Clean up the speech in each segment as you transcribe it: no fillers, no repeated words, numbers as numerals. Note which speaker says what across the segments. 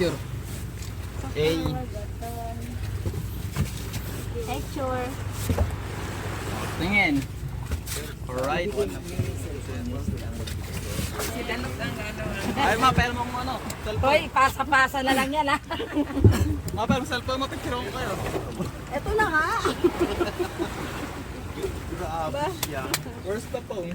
Speaker 1: picture. A.
Speaker 2: Picture.
Speaker 1: Tingin. Alright. Ay, mapel mo ano. Cellphone.
Speaker 2: Hoy, pasa-pasa na lang yan ha.
Speaker 1: Mapel mo cellphone mo. Picture ko kayo.
Speaker 2: Ito na nga.
Speaker 1: Grabe siya. Where's the phone?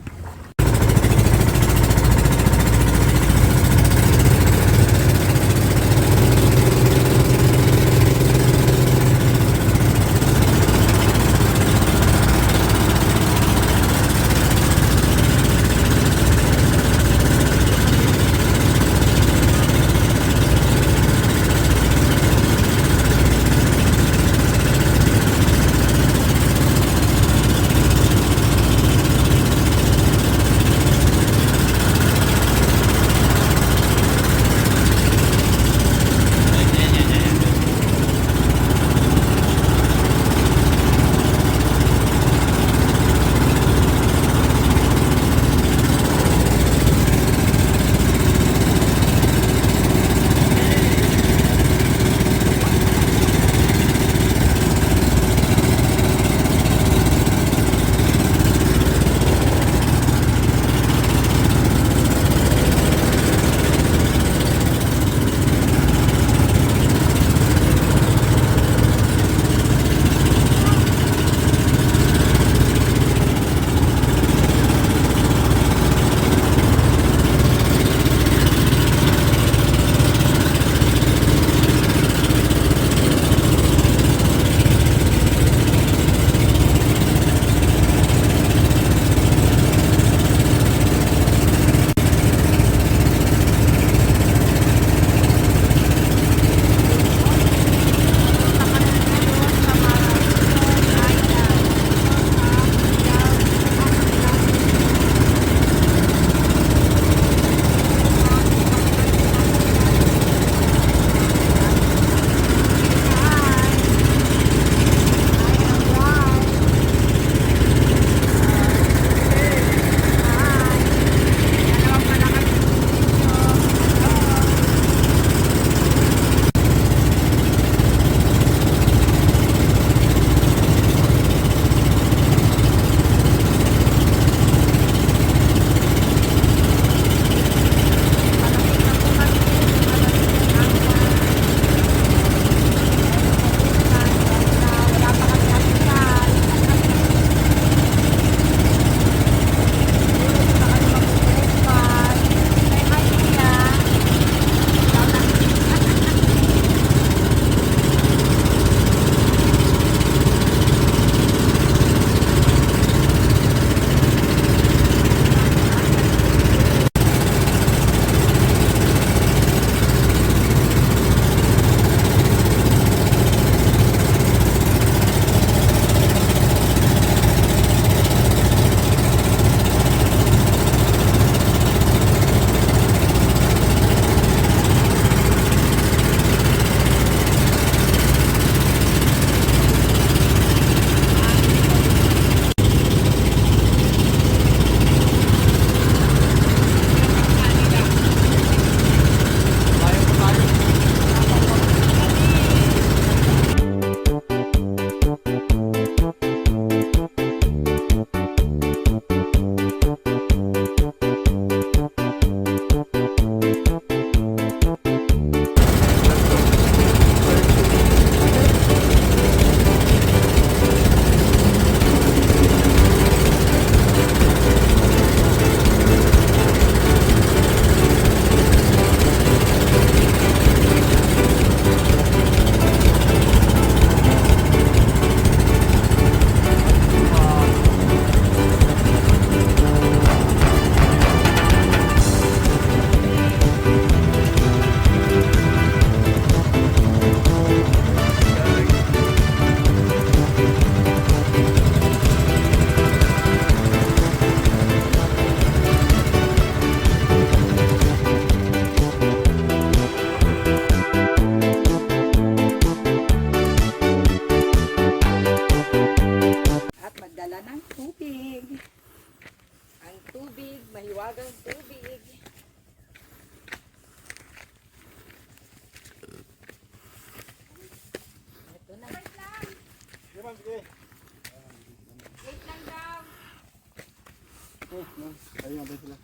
Speaker 3: po. No? Ayun nga ba sila?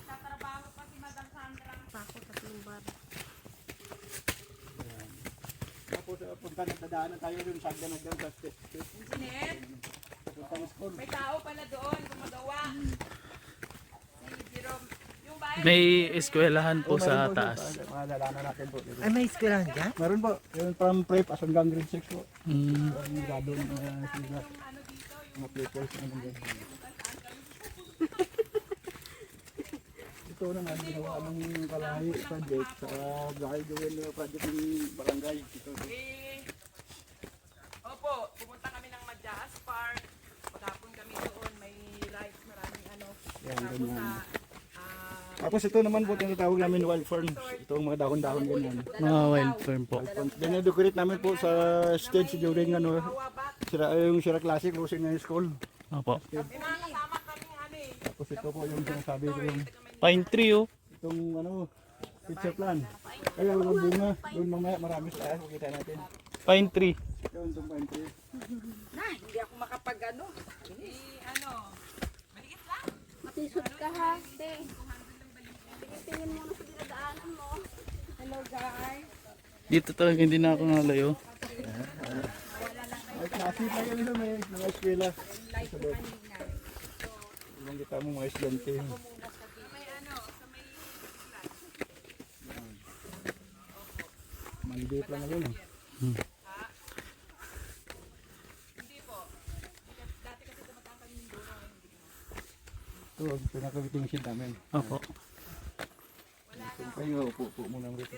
Speaker 2: Tatrabaho pa si Madam Sandra. Takot at lumbar.
Speaker 3: Tapos punta na dadaanan tayo rin sa hagdan sa state.
Speaker 2: Engineer,
Speaker 3: Punta ng school.
Speaker 2: may tao pala doon gumagawa. Si Jerome. Yung bahay.
Speaker 4: May eskwelahan po
Speaker 3: Meron
Speaker 4: sa
Speaker 3: po,
Speaker 4: taas.
Speaker 3: sir. Malalaman natin po. Dito.
Speaker 5: Ay, may eskwelahan dyan?
Speaker 3: Meron po. Yung from prep as hanggang grade 6 po.
Speaker 4: Mm.
Speaker 3: Yung gado sila. Mga papers. Ano dyan. Ito naman, ginawa ng Kalahi project sa Bahay Gawin project ng barangay. Ito.
Speaker 2: Opo, pumunta kami ng Madyas Park. Pagkapon kami doon, may rides, maraming ano.
Speaker 3: Yan,
Speaker 2: Tapos
Speaker 3: ganyan.
Speaker 2: sa
Speaker 3: Tapos ito naman po tinatawag namin wild fern. Itong mga dahon-dahon ganyan.
Speaker 4: Mga wild fern po.
Speaker 3: Dinedecorate namin po sa stage during ano, yung Sira Classic Closing ng school.
Speaker 4: Opo.
Speaker 2: may mga kasama kami ano eh.
Speaker 3: Tapos ito po yung sinasabi ko yung
Speaker 4: Pine tree oh.
Speaker 3: itong ano, picture plan. Kaya yung bunga, doon mamaya marami sa taas, makita natin.
Speaker 4: Pine tree.
Speaker 3: Yun, itong pine tree.
Speaker 2: Na, hindi ako makapag ano. Ano, maliit lang.
Speaker 6: Matisod ka ha, te. Tingin mo na sa dinadaanan mo.
Speaker 2: Hello guys.
Speaker 4: Dito talaga hindi na ako nalayo.
Speaker 3: Ay, klase pa yun ito, may mga eskwela. Sa loob. Ibang kita mo mga estudyante. Maliit lang yun. Ito, ang pinakabiting sheet namin.
Speaker 4: Opo.
Speaker 3: Kung kayo, upo muna rito.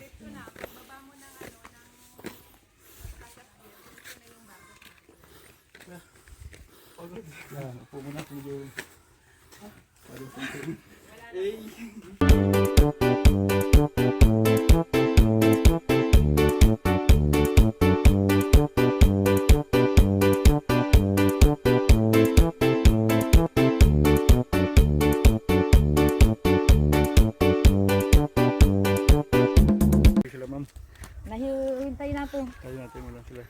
Speaker 3: Yan, upo muna. Medyo... Sila ma'am.
Speaker 6: Nahihintay na to.
Speaker 3: Tayo natin muna sila.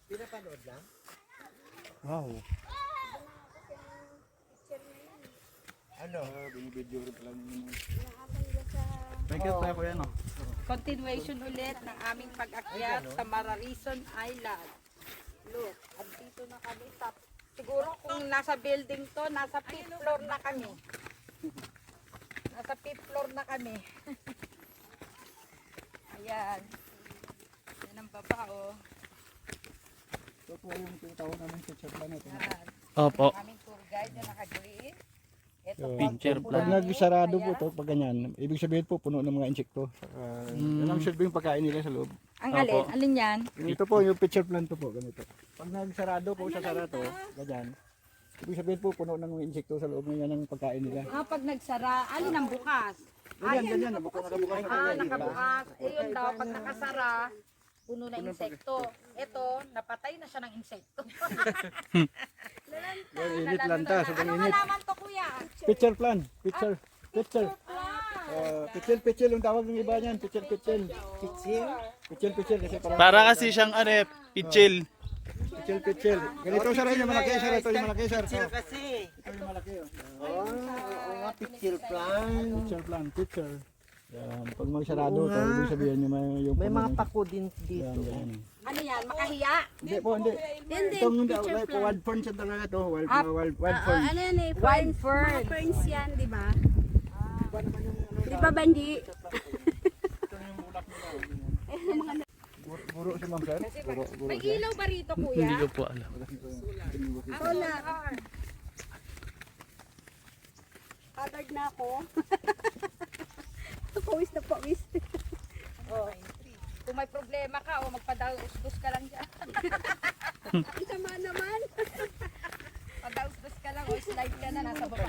Speaker 5: Pinapanood lang?
Speaker 3: Wow.
Speaker 5: Ano?
Speaker 3: Binibidyo rin pala nyo.
Speaker 1: Bigyan tayo ko yan, oh.
Speaker 2: Continuation ulit ng aming pag-akyat sa Mararison Island. Look, at dito na kami sa... Siguro kung nasa building to, nasa 5th floor na kami. Nasa 5th floor na kami. Ayan. Yan ang baba, oh.
Speaker 3: Ito po yung tinatawag namin picture plan natin.
Speaker 2: Yan.
Speaker 4: Opo.
Speaker 2: Aming tour guide na naka-green. Ito
Speaker 3: So,
Speaker 2: po,
Speaker 4: picture
Speaker 3: Pag
Speaker 4: plan.
Speaker 3: nagsarado po to, pag ganyan, ibig sabihin po puno ng mga insekto. Yan ang silbing pagkain nila sa loob.
Speaker 2: Ang
Speaker 4: Opo.
Speaker 2: alin? Alin yan?
Speaker 3: Ito po yung picture plan to po, ganito. Pag nagsarado po sa sarado, ganyan. Ibig sabihin po puno ng mga insekto sa loob ng yan ang pagkain nila.
Speaker 2: Ah, pag nagsara, alin ang bukas?
Speaker 3: Ganyan, ganyan, nabukas na
Speaker 2: Ah,
Speaker 3: ganyan.
Speaker 2: nakabukas. Ayun daw, pag nakasara, puno na insekto. Ito, napatay na siya ng insekto.
Speaker 3: Yan, init lanta, sobrang
Speaker 2: Anong
Speaker 3: init.
Speaker 2: halaman to, kuya?
Speaker 3: Picture plan, picture. Pichil yung tawag ng iba niyan, pichil.
Speaker 5: Pitsil?
Speaker 3: Pichil kasi parang
Speaker 4: Para kasi siyang ano eh, pitchil.
Speaker 3: pichil. Ganito sir, yung malaki sir, ito yung malaki sir.
Speaker 5: Pitsil kasi.
Speaker 3: Ito yung malaki oh.
Speaker 5: Oo nga, pitsil plan.
Speaker 3: Picture plan, picture. Yan, pag magsarado to, ibig sabihin niyo yung
Speaker 5: May
Speaker 3: puno
Speaker 5: mga
Speaker 3: ng-
Speaker 5: pako din
Speaker 3: Yan,
Speaker 5: dito.
Speaker 3: ganyan.
Speaker 2: Ano yan? Makahiya?
Speaker 3: Hindi po, hindi.
Speaker 6: Hindi,
Speaker 3: Itong hindi,
Speaker 6: picture
Speaker 3: like,
Speaker 6: plan.
Speaker 3: wild fern siya talaga to, wild
Speaker 2: Ah,
Speaker 3: fern.
Speaker 6: Ano yan eh,
Speaker 2: Wild
Speaker 6: ferns.
Speaker 2: fern.
Speaker 6: Mga ferns yan, di ba? Di ba, Banji?
Speaker 3: Buro si ma'am sir, buro
Speaker 2: May
Speaker 3: siya.
Speaker 2: ilaw ba rito,
Speaker 4: Hindi
Speaker 2: kuya?
Speaker 4: ko po alam.
Speaker 6: Solar. Haggard na ako. Pawis na pawis.
Speaker 2: Oh. Kung may problema ka, o magpadausdos ka lang dyan.
Speaker 6: Ang sama naman.
Speaker 2: Padausdos ka lang, o slide ka na, nasa baba.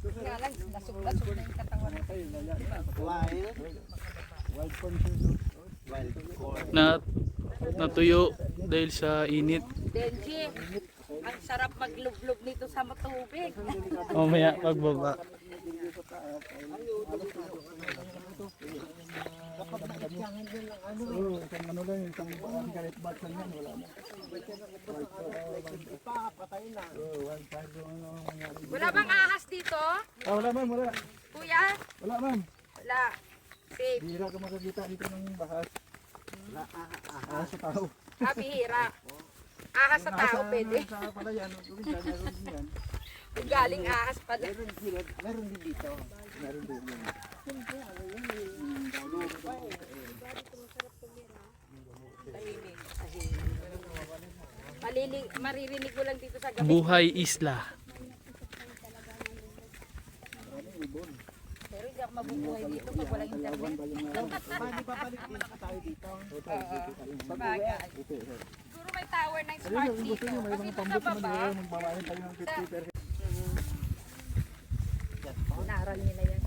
Speaker 2: Nga lang, nasuglasog na yung katawan.
Speaker 5: Wild.
Speaker 3: Wild fern siya to.
Speaker 5: Wild corn.
Speaker 4: Natuyo dahil sa init.
Speaker 2: Denji, ang sarap maglublog nito sa matubig.
Speaker 4: Mamaya pagbaba.
Speaker 3: Oo, isang ano lang, isang galit box lang yan, wala na.
Speaker 5: Ipapatay na.
Speaker 3: Oo, 1.5 yung ano nangyari.
Speaker 2: Wala bang ahas dito?
Speaker 3: Ah, wala ma'am, wala.
Speaker 2: Kuya?
Speaker 3: Wala ma'am.
Speaker 2: Wala. Safe.
Speaker 3: Bihira ka makakita dito ng bahas. Ah, sa tao.
Speaker 2: Bihira. Ahas sa tao, pwede.
Speaker 3: Sa palayan, probinsya, meron din yan.
Speaker 2: Kung galing ahas pala.
Speaker 5: Meron din dito.
Speaker 3: Meron din yan.
Speaker 2: Maririnig mo lang dito sa gabi.
Speaker 4: Buhay Isla.
Speaker 2: Pero hindi ako mabubuhay dito pag walang internet.
Speaker 5: Pwede babalik din na tayo dito.
Speaker 2: Bagay. Siguro may tower ng smart
Speaker 3: Kung
Speaker 2: dito.
Speaker 3: gusto nyo, may
Speaker 2: Pag
Speaker 3: mga
Speaker 2: ito sa
Speaker 3: pambot naman
Speaker 2: baba,
Speaker 3: yun, magbabayad tayo ng 50%.
Speaker 2: inaral nila yan.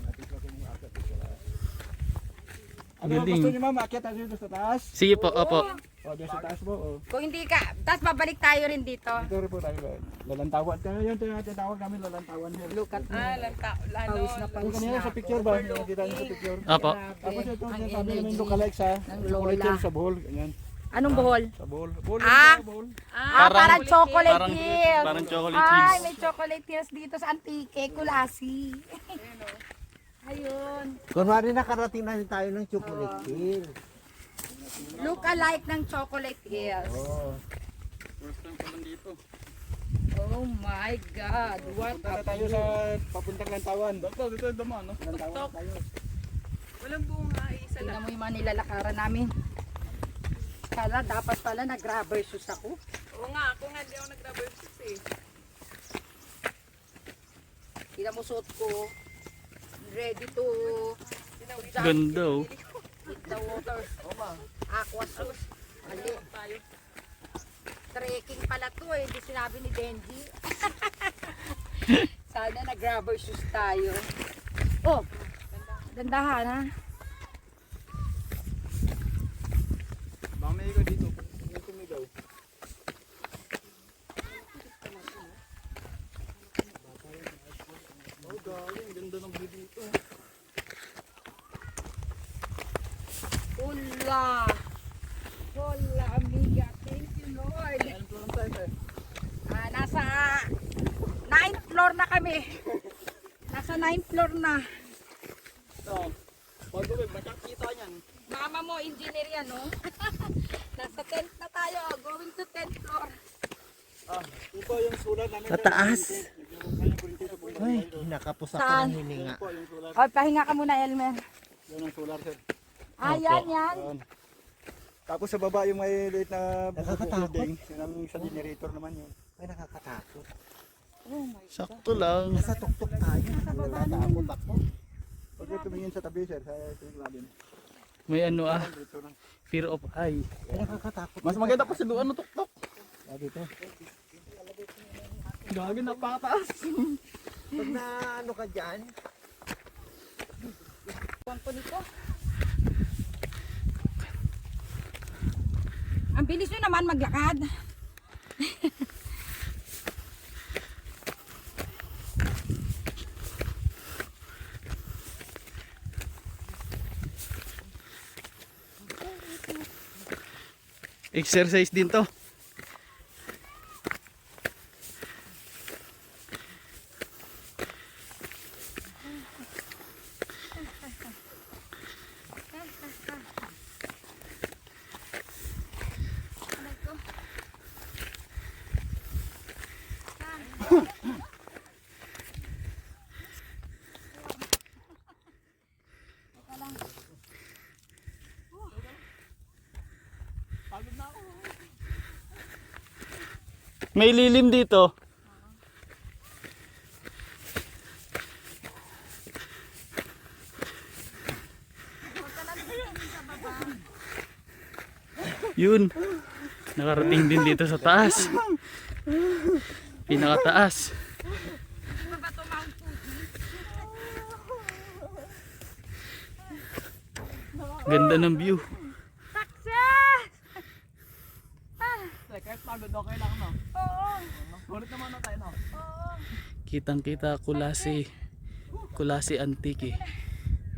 Speaker 3: Ano
Speaker 4: Galing.
Speaker 3: gusto nyo ma'am, akyat tayo dito sa taas?
Speaker 4: Sige po, opo.
Speaker 3: O, dito sa taas po, o.
Speaker 2: Kung hindi ka, tapos babalik tayo rin dito.
Speaker 3: Dito rin po tayo, lalantawan. Yun, tinatawag namin lalantawan.
Speaker 2: Look at me. Pawis na
Speaker 3: Yung
Speaker 2: pawis
Speaker 3: kanina
Speaker 2: na.
Speaker 3: sa picture ba? Nakita niyo sa picture?
Speaker 4: Opo.
Speaker 3: Tapos ito,
Speaker 2: Ang
Speaker 3: sabi namin
Speaker 2: energy
Speaker 3: lookalike sa
Speaker 2: ng
Speaker 3: chocolate
Speaker 2: lola.
Speaker 3: yun sa bowl. Ganyan.
Speaker 2: Anong buhol?
Speaker 3: Sa bowl. Bowl.
Speaker 2: Ah!
Speaker 3: Sa bowl.
Speaker 2: Parang chocolate
Speaker 4: Parang,
Speaker 2: hills.
Speaker 4: parang chocolate
Speaker 2: Ay,
Speaker 4: hills.
Speaker 2: may chocolate hills dito sa Antique, Kulasi. Ayun.
Speaker 5: Kunwari nakarating na rin tayo ng chocolate hill.
Speaker 2: Look alike ng chocolate hills.
Speaker 4: First time ko lang dito.
Speaker 2: Oh my God. What
Speaker 3: Punta na tayo sa papuntang lantawan.
Speaker 4: Dito yung dama, no?
Speaker 3: Lantawan tayo.
Speaker 2: Tingnan mo yung mga nilalakaran namin. Kala, dapat pala nag-rubber shoes ako.
Speaker 6: Oo nga, ako nga di ako nag-rubber shoes eh.
Speaker 2: Tingnan mo suot ko. Ready to jump
Speaker 4: Ganda, oh.
Speaker 2: with the water. Aqua shoes. Ali. Trekking pala to eh. Hindi sinabi ni Benji. Sana nag-rubber shoes tayo. Oh, dandahan ha.
Speaker 3: Baka may ikaw dito. May tumigaw.
Speaker 4: Oh, galing. Ganda ng view dito.
Speaker 2: Hola! Hola, amiga. Thank you, Lord. Nasa 9th floor na kami. Nasa 9th floor na.
Speaker 3: Bago ba, makakita niyan.
Speaker 2: Mama mo, engineer yan, no? Nasa 10th na tayo. Going to 10th floor.
Speaker 3: Ito po yung sulat namin.
Speaker 5: Sa taas. Ay, nakapusa ko
Speaker 2: Saan?
Speaker 5: ng hininga.
Speaker 3: Po yung sulat.
Speaker 2: O, pahinga ka muna, Elmer.
Speaker 3: Yan ang solar sir.
Speaker 2: Yan.
Speaker 3: Yan. Tapos sa baba yung may liit na
Speaker 5: Nakakatakot.
Speaker 3: building. Yun ang sa generator naman yun.
Speaker 5: Ay, nakakatakot.
Speaker 4: Sakto lang.
Speaker 5: Nasa tuktok tayo. Natatakot ako.
Speaker 3: Pag tumingin sa tabi sir, sa labin.
Speaker 4: May ano
Speaker 3: Dito lang.
Speaker 4: fear of eye.
Speaker 5: Ay, nakakatakot.
Speaker 4: Mas maganda pa sa doon, ano, tuktok.
Speaker 3: Ah, dito.
Speaker 4: Gagi, napakataas.
Speaker 5: Pag na ano ka dyan,
Speaker 2: Buwan ko nito. Ang bilis nyo naman maglakad.
Speaker 4: Exercise din to. May lilim dito. Yun. Nakarating din dito sa taas. Pinakataas. Ganda ng view.
Speaker 2: Success!
Speaker 3: Kahit pagod okay lang no.
Speaker 2: Oo.
Speaker 3: Ulit naman na tayo no.
Speaker 4: Kitang-kita Kulasi. Kulasi Antique.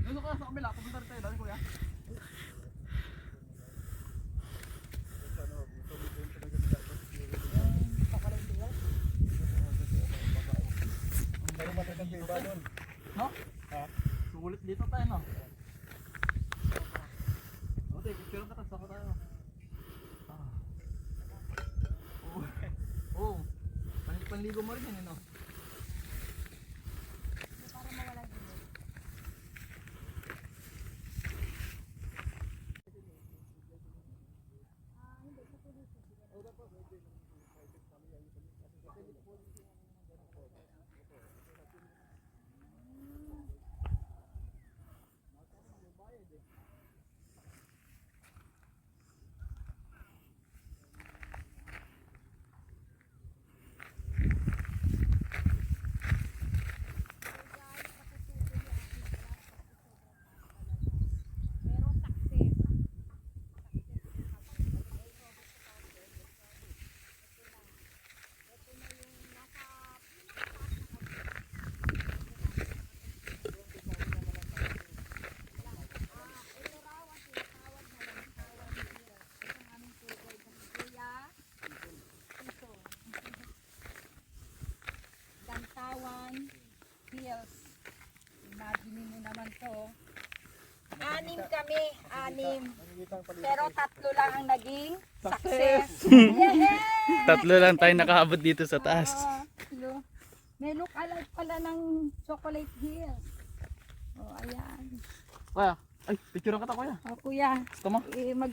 Speaker 3: Doon ka sa kabila, pupunta rin tayo doon kuya. Meron pa talagang iba doon.
Speaker 1: No? Sulit dito tayo, no? Okay, picture ka tapos ako tayo. Oo. Panligo mo rin yan, no?
Speaker 2: Gantawan Hills. Imagine mo naman to. 6 kami, 6. Pero 3 lang ang naging success. Yeah!
Speaker 4: 3 lang tayo nakaabot dito sa taas.
Speaker 2: Oo. May look alike pala ng Chocolate Hills. Oh, ayan.
Speaker 1: Kuya, ay, picture ka ta, kuya.
Speaker 2: Oh, kuya.
Speaker 1: Gusto mo?
Speaker 2: Mag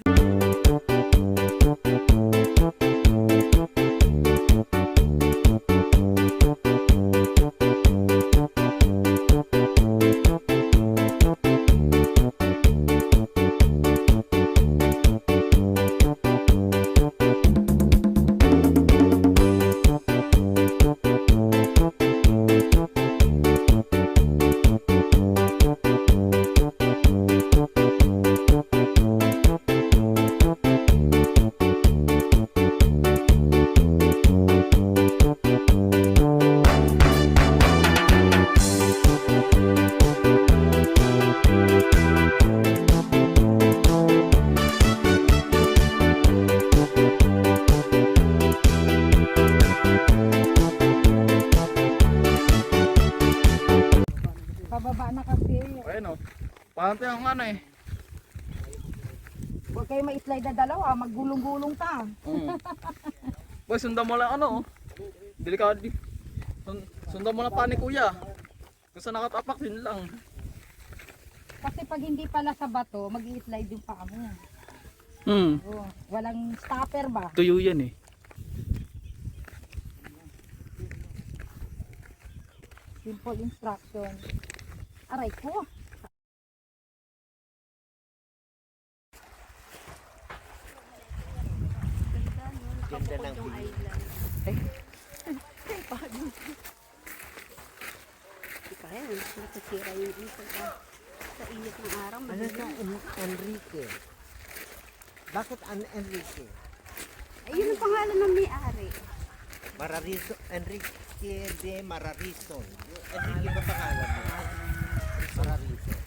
Speaker 2: pababa na kasi.
Speaker 1: Ayun, no? Paano tayo ang ano eh?
Speaker 2: Huwag kayo ma-slide na dalawa, maggulong-gulong ka.
Speaker 1: Boy, sundan mo lang ano, oh. Delikado. Sundan mo lang pa ni kuya. Kung saan nakatapak, yun lang.
Speaker 2: Kasi pag hindi pala sa bato, mag-i-slide yung paa mo. Oh, walang stopper ba?
Speaker 4: Tuyo yan eh.
Speaker 2: Simple instruction. Aray ko.
Speaker 5: Ganda ng view.
Speaker 6: Kaya, nasisira yung isip sa init ng araw.
Speaker 5: Ano sa Enrique? Bakit Enrique?
Speaker 6: Ayun ang pangalan ng may-ari.
Speaker 5: Mararison, Enrique de Mararison. Enrique ba pangalan mo? Mararison.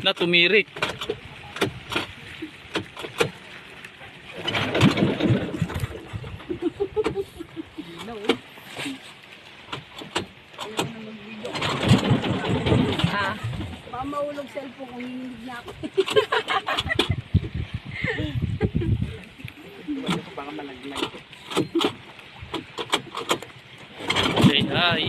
Speaker 4: Na tumirik.
Speaker 6: Baka maulog cellphone kung hinilig na ako.
Speaker 4: Say hi.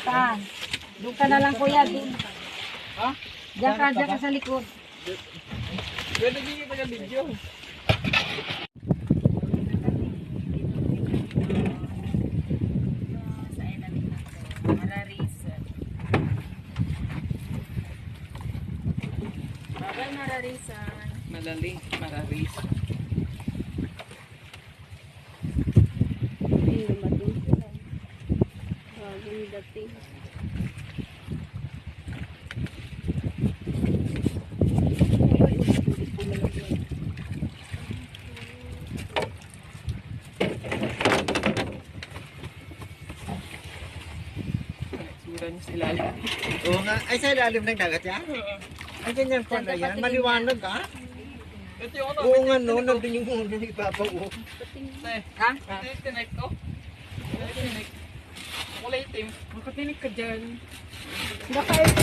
Speaker 2: Saan? Doon ka na lang kuya. Ha? Diyan ka sa likod.
Speaker 1: Pwede din kita yung video.
Speaker 2: Mararisa. Bagay mararisa.
Speaker 1: Malali, mararis.
Speaker 6: Ay, lumating sila. Bagong dating.
Speaker 1: Sura niya sa ilalim.
Speaker 5: Oo nga. Ay, sa ilalim ng dagat yan? Ay, ganyan pala yan. Maliwanag ha?
Speaker 1: Ito yung ano.
Speaker 5: Oo nga no, nandun yung ulo ni Papa. Oh.
Speaker 2: Ha?
Speaker 1: Ito yung tinik ko. Ito yung tinik. Kulay itim. Makatinig ka dyan.
Speaker 2: Baka ito.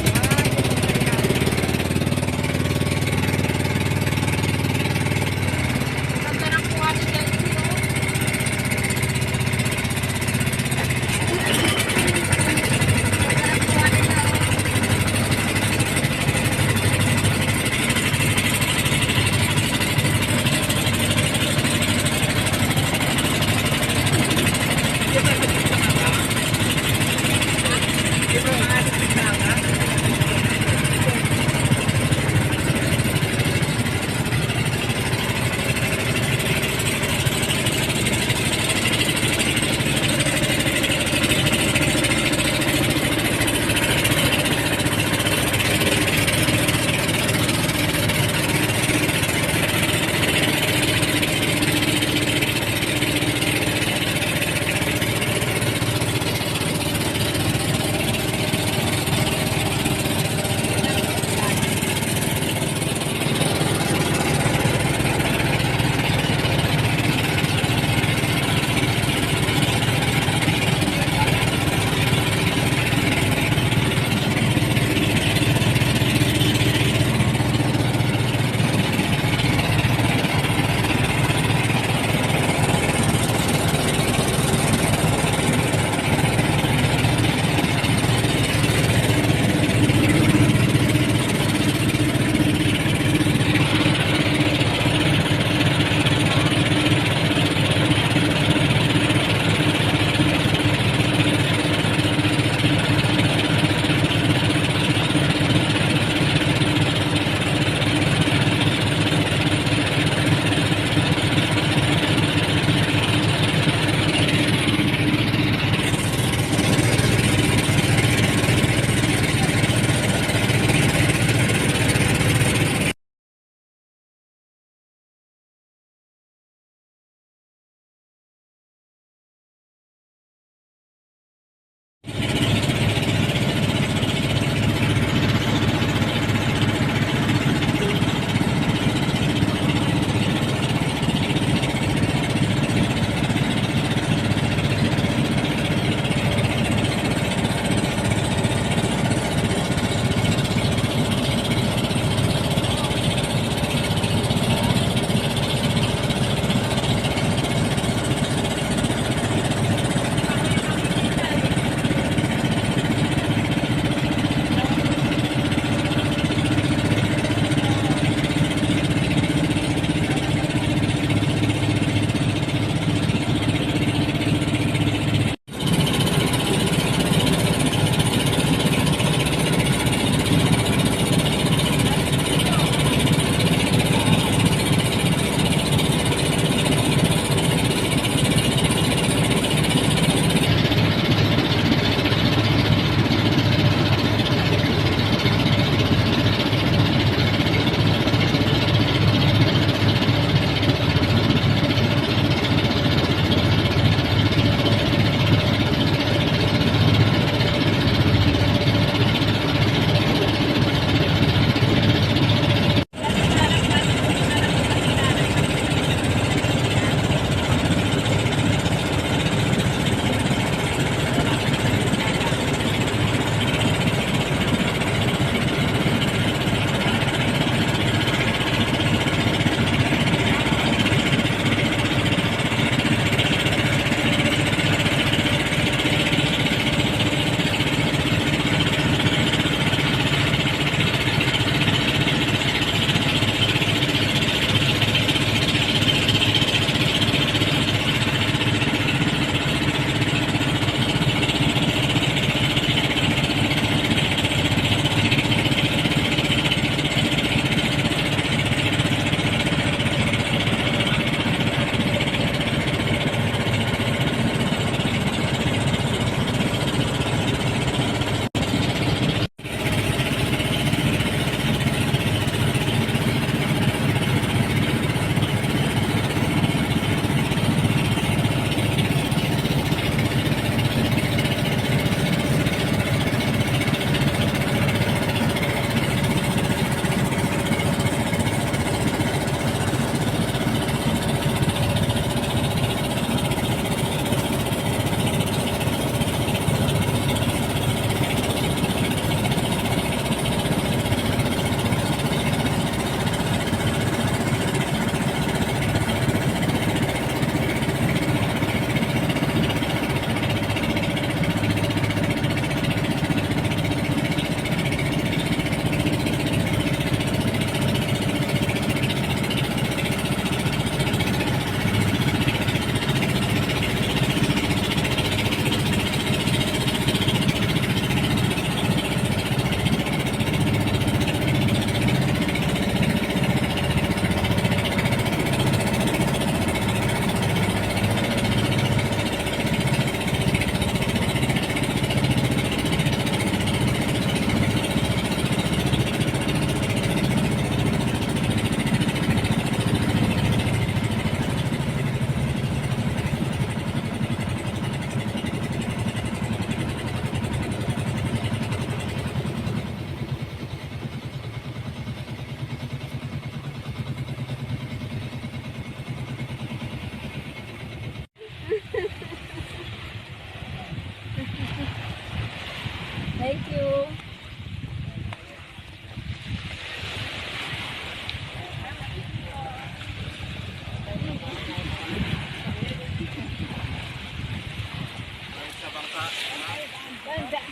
Speaker 2: Thank you.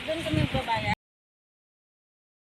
Speaker 2: Doon kami babayan.